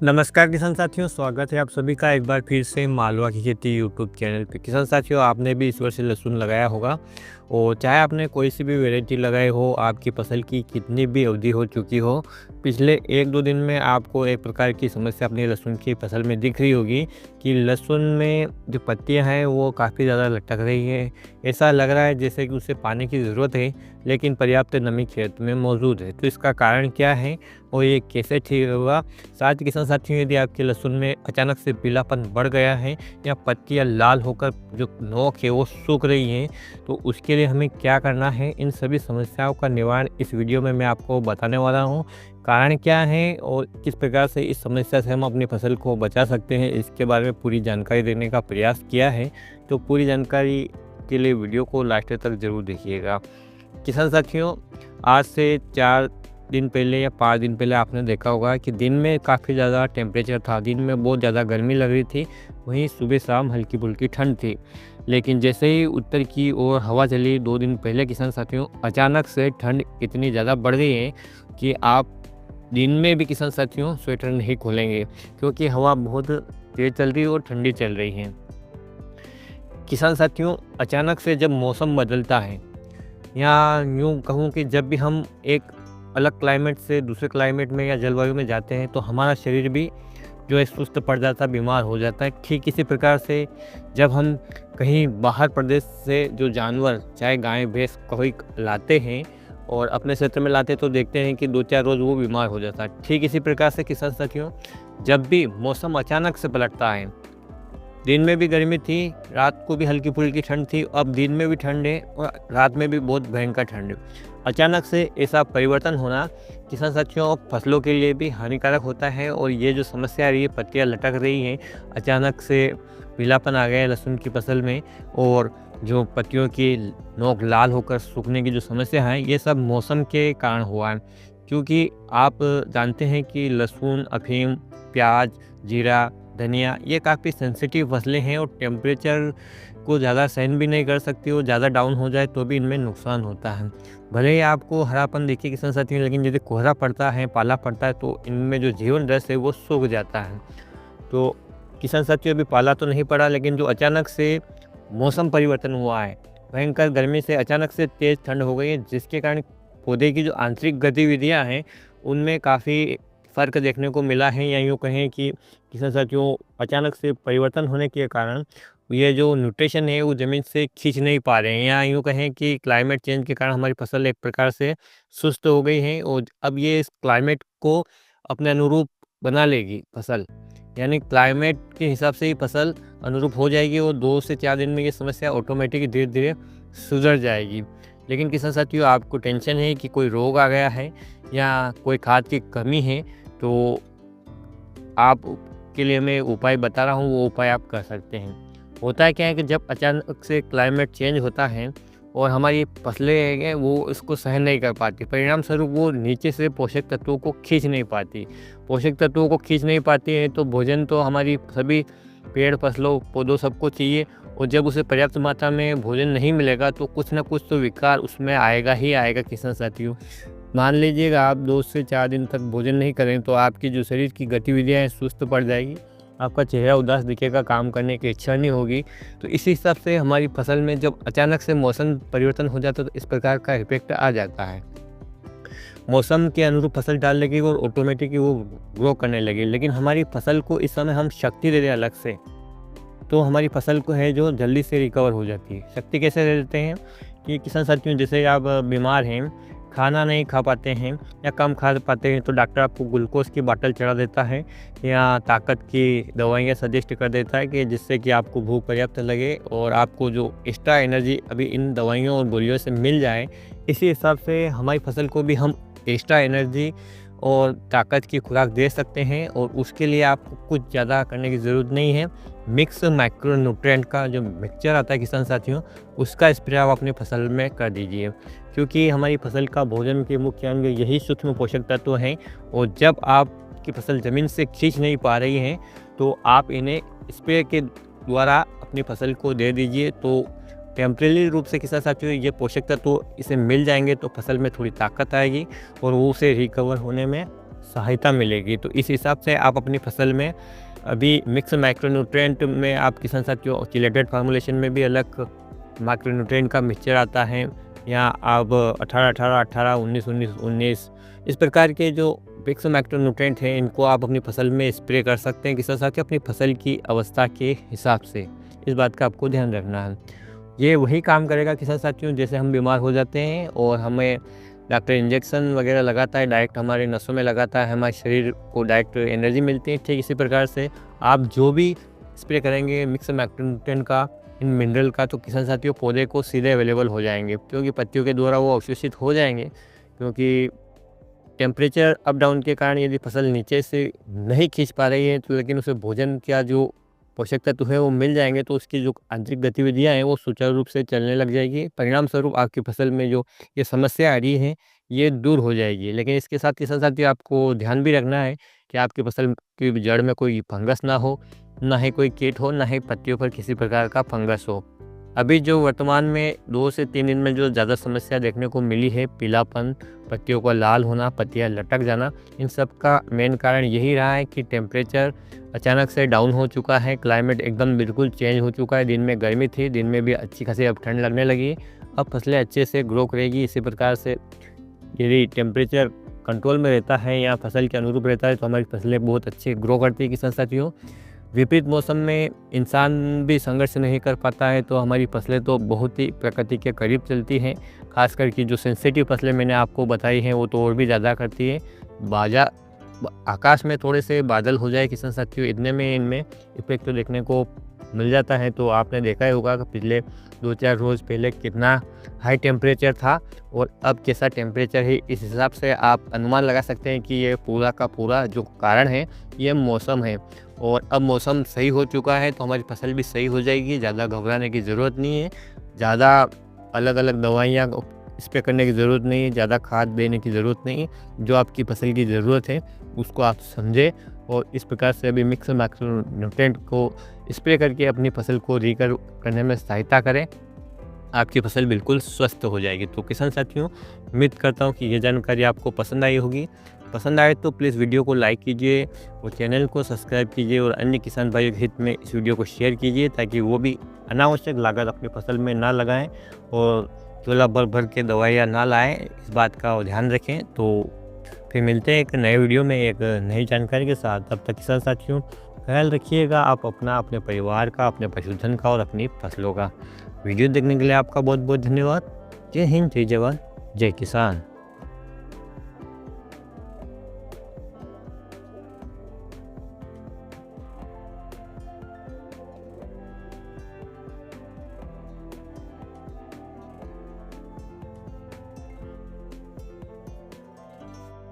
नमस्कार किसान साथियों, स्वागत है आप सभी का एक बार फिर से मालवा की खेती यूट्यूब चैनल पे। किसान साथियों, आपने भी इस वर्ष लहसुन लगाया होगा और चाहे आपने कोई सी भी वैरायटी लगाई हो, आपकी फसल की कितनी भी अवधि हो चुकी हो, पिछले 1-2 दिन में आपको एक प्रकार की समस्या अपनी लहसुन की फसल में दिख रही होगी कि लहसुन में जो पत्तियां हैं वो काफ़ी ज़्यादा लटक रही है। ऐसा लग रहा है जैसे कि उसे पानी की ज़रूरत है, लेकिन पर्याप्त नमी खेत में मौजूद है। तो इसका कारण क्या है और ये कैसे ठीक होगा? साथ ही किसान साथियों, यदि आपके लहसुन में अचानक से पीलापन बढ़ गया है या पत्तियां लाल होकर जो नोक है वो सूख रही हैं, तो उसके लिए हमें क्या करना है, इन सभी समस्याओं का निवारण इस वीडियो में मैं आपको बताने वाला हूं। कारण क्या है और किस प्रकार से इस समस्या से हम अपनी फसल को बचा सकते हैं, इसके बारे में पूरी जानकारी देने का प्रयास किया है। तो पूरी जानकारी के लिए वीडियो को लास्ट तक ज़रूर देखिएगा। किसान साथियों, आज से 4 दिन पहले या 5 दिन पहले आपने देखा होगा कि दिन में काफ़ी ज़्यादा टेम्परेचर था, दिन में बहुत ज़्यादा गर्मी लग रही थी, वहीं सुबह शाम हल्की फुल्की ठंड थी। लेकिन जैसे ही उत्तर की ओर हवा चली 2 दिन पहले किसान साथियों, अचानक से ठंड इतनी ज़्यादा बढ़ गई है कि आप दिन में भी किसान साथियों स्वेटर नहीं खोलेंगे, क्योंकि हवा बहुत तेज़ चल रही है और ठंडी चल रही है। किसान साथियों, अचानक से जब मौसम बदलता है या यूँ कहूँ कि जब भी हम एक अलग क्लाइमेट से दूसरे क्लाइमेट में या जलवायु में जाते हैं, तो हमारा शरीर भी जो है सुस्त पड़ जाता है, बीमार हो जाता है। ठीक इसी प्रकार से जब हम कहीं बाहर प्रदेश से जो जानवर, चाहे गाय भैंस कोई लाते हैं और अपने क्षेत्र में लाते हैं, तो देखते हैं कि 2-4 रोज़ वो बीमार हो जाता है। ठीक इसी प्रकार से किसान साथियों, जब भी मौसम अचानक से पलटता है, दिन में भी गर्मी थी, रात को भी हल्की फुल्की ठंड थी, अब दिन में भी ठंड है और रात में भी बहुत भयंकर ठंड है। अचानक से ऐसा परिवर्तन होना किसान साथियों फसलों के लिए भी हानिकारक होता है। और ये जो समस्या आ रही है, पत्तियां लटक रही हैं, अचानक से पीलापन आ गया है लहसुन की फसल में और जो पत्तियों की नोक लाल होकर सूखने की जो समस्या है, ये सब मौसम के कारण हुआ है। क्योंकि आप जानते हैं कि लहसुन, अफीम, प्याज, जीरा, धनिया ये काफ़ी सेंसिटिव फसलें हैं और टेम्परेचर को ज़्यादा सहन भी नहीं कर सकती और ज़्यादा डाउन हो जाए तो भी इनमें नुकसान होता है। भले ही आपको हरापन देखिए किसान साथियों, लेकिन यदि कोहरा पड़ता है, पाला पड़ता है, तो इनमें जो जीवन रस है वो सूख जाता है। तो किसान साथियों, अभी पाला तो नहीं पड़ा, लेकिन जो अचानक से मौसम परिवर्तन हुआ है, भयंकर गर्मी से अचानक से तेज़ ठंड हो गई है, जिसके कारण पौधे की जो आंतरिक गतिविधियाँ हैं उनमें काफ़ी फ़र्क देखने को मिला है। या यूँ कहें कि किसान साथियों, अचानक से परिवर्तन होने के कारण ये जो न्यूट्रिशन है वो ज़मीन से खींच नहीं पा रहे हैं, या यूँ कहें कि क्लाइमेट चेंज के कारण हमारी फसल एक प्रकार से सुस्त हो गई है और अब ये इस क्लाइमेट को अपने अनुरूप बना लेगी फसल, यानी क्लाइमेट के हिसाब से ही फसल अनुरूप हो जाएगी और 2 से 4 दिन में ये समस्या ऑटोमेटिक धीरे धीरे सुधर जाएगी। लेकिन किसान साथियों, आपको टेंशन है कि कोई रोग आ गया है या कोई खाद की कमी है, तो आप के लिए मैं उपाय बता रहा हूँ, वो उपाय आप कर सकते हैं। होता है क्या है कि जब अचानक से क्लाइमेट चेंज होता है और हमारी फसलें हैं वो इसको सहन नहीं कर पाती, परिणाम स्वरूप वो नीचे से पोषक तत्वों को खींच नहीं पाती। पोषक तत्वों को खींच नहीं पाती है तो भोजन तो हमारी सभी पेड़, फसलों, पौधों सबको चाहिए, और जब उसे पर्याप्त मात्रा में भोजन नहीं मिलेगा तो कुछ ना कुछ तो विकार उसमें आएगा ही आएगा। किसान साथियों, मान लीजिएगा आप 2 से 4 दिन तक भोजन नहीं करें तो आपकी जो शरीर की गतिविधियाँ हैं सुस्त पड़ जाएगी, आपका चेहरा उदास दिखेगा, काम करने की इच्छा नहीं होगी। तो इसी हिसाब से हमारी फसल में जब अचानक से मौसम परिवर्तन हो जाता है तो इस प्रकार का इफेक्ट आ जाता है। मौसम के अनुरूप फसल डाल लगी और ऑटोमेटिकली वो ग्रो करने लगी, लेकिन हमारी फसल को इस समय हम शक्ति दे दें अलग से, तो हमारी फसल को है जो जल्दी से रिकवर हो जाती है। शक्ति कैसे दे देते हैं कि किसान साथियों, जैसे आप बीमार हैं, खाना नहीं खा पाते हैं या कम खा पाते हैं, तो डॉक्टर आपको ग्लूकोज की बोतल चढ़ा देता है या ताकत की दवाइयाँ सजेस्ट कर देता है कि जिससे कि आपको भूख पर्याप्त लगे और आपको जो एक्स्ट्रा एनर्जी अभी इन दवाइयों और गोलियों से मिल जाए। इसी हिसाब से हमारी फसल को भी हम एक्स्ट्रा एनर्जी और ताकत की खुराक दे सकते हैं, और उसके लिए आपको कुछ ज़्यादा करने की ज़रूरत नहीं है। मिक्स माइक्रो न्यूट्रिएंट का जो मिक्सचर आता है किसान साथियों, उसका स्प्रे आप अपनी फसल में कर दीजिए, क्योंकि हमारी फसल का भोजन के मुख्य अंग यही सूक्ष्म पोषक तत्व हैं, और जब आपकी फसल ज़मीन से खींच नहीं पा रही है तो आप इन्हें स्प्रे के द्वारा अपनी फसल को दे दीजिए। तो टेम्परेरी रूप से किसान साथियों ये पोषक तत्व इसे मिल जाएंगे तो फसल में थोड़ी ताकत आएगी और वो उसे रिकवर होने में सहायता मिलेगी। तो इस हिसाब से आप अपनी फसल में अभी मिक्स माइक्रोन्यूट्रिएंट में आप किसान साथियों चिलेटेड फार्मूलेशन में भी अलग माइक्रोन्यूट्रिएंट का मिक्सचर आता है, या आप 18-18-18, 19-19-19 इस प्रकार के जो मिक्स माइक्रोन्यूट्रिएंट हैं इनको आप अपनी फसल में स्प्रे कर सकते हैं किसान साथियों अपनी फसल की अवस्था के हिसाब से। इस बात का आपको ध्यान रखना है। ये वही काम करेगा किसान साथियों, जैसे हम बीमार हो जाते हैं और हमें डॉक्टर इंजेक्शन वगैरह लगाता है, डायरेक्ट हमारे नसों में लगाता है, हमारे शरीर को डायरेक्ट एनर्जी मिलती है। ठीक इसी प्रकार से आप जो भी स्प्रे करेंगे मिक्स माइक्रोन्यूट्रिएंट का, इन मिनरल का, तो किसान साथियों पौधे को सीधे अवेलेबल हो जाएंगे, क्योंकि पत्तियों के द्वारा वो अवशोषित हो जाएंगे। क्योंकि टेम्परेचर अप डाउन के कारण यदि फसल नीचे से नहीं खींच पा रही है तो लेकिन उसे भोजन का जो पोषक तत्व है वो मिल जाएंगे, तो उसकी जो आंतरिक गतिविधियां हैं वो सुचारू रूप से चलने लग जाएगी। परिणाम स्वरूप आपकी फसल में जो ये समस्या आ रही है ये दूर हो जाएगी। लेकिन इसके साथ किसान साथियों आपको ध्यान भी रखना है कि आपकी फसल की जड़ में कोई फंगस ना हो, ना ही कोई कीट हो, ना ही पत्तियों पर किसी प्रकार का फंगस हो। अभी जो वर्तमान में 2 से 3 दिन में जो ज़्यादा समस्या देखने को मिली है, पीलापन, पत्तियों का लाल होना, पत्तियां लटक जाना, इन सब का मेन कारण यही रहा है कि टेम्परेचर अचानक से डाउन हो चुका है, क्लाइमेट एकदम बिल्कुल चेंज हो चुका है। दिन में गर्मी थी, दिन में भी अच्छी खासी अब ठंड लगने लगी। अब फसलें अच्छे से ग्रो करेगी। इसी प्रकार से यदि टेम्परेचर कंट्रोल में रहता है या फसल के अनुरूप रहता है तो हमारी फसलें बहुत अच्छी ग्रो करती है किसान साथियों। विपरीत मौसम में इंसान भी संघर्ष नहीं कर पाता है तो हमारी फसलें तो बहुत ही प्रकृति के करीब चलती हैं। खासकर कि जो सेंसिटिव फसलें मैंने आपको बताई हैं वो तो और भी ज़्यादा करती है। आकाश में थोड़े से बादल हो जाए किसान साथियों, इतने में इनमें इफेक्ट तो देखने को मिल जाता है। तो आपने देखा ही होगा कि पिछले 2-4 रोज़ पहले कितना हाई टेम्परेचर था और अब कैसा टेम्परेचर है। इस हिसाब से आप अनुमान लगा सकते हैं कि ये पूरा का पूरा जो कारण है ये मौसम है। और अब मौसम सही हो चुका है तो हमारी फसल भी सही हो जाएगी। ज़्यादा घबराने की ज़रूरत नहीं है, ज़्यादा अलग अलग दवाइयाँ स्प्रे करने की ज़रूरत नहीं है, ज़्यादा खाद देने की ज़रूरत नहीं है। जो आपकी फसल की ज़रूरत है उसको आप समझें और इस प्रकार से अभी मिक्स माइक्रोन्यूट्रिएंट को स्प्रे करके अपनी फसल को रिकवर करने में सहायता करें। आपकी फसल बिल्कुल स्वस्थ हो जाएगी। तो किसान साथियों, उम्मीद करता हूँ कि ये जानकारी आपको पसंद आई होगी। पसंद आए तो प्लीज़ वीडियो को लाइक कीजिए और चैनल को सब्सक्राइब कीजिए और अन्य किसान भाइयों के हित में इस वीडियो को शेयर कीजिए, ताकि वो भी अनावश्यक लागत अपनी फसल में ना लगाएं और झोला भर भर के दवाइयाँ ना लाएं। इस बात का ध्यान रखें। तो फिर मिलते हैं एक नए वीडियो में एक नई जानकारी के साथ। तब तक किसान साथियों ख्याल रखिएगा आप अपना, अपने परिवार का, अपने पशुधन का और अपनी फसलों का। वीडियो देखने के लिए आपका बहुत बहुत धन्यवाद। जय हिंद, जय जवान, जय किसान।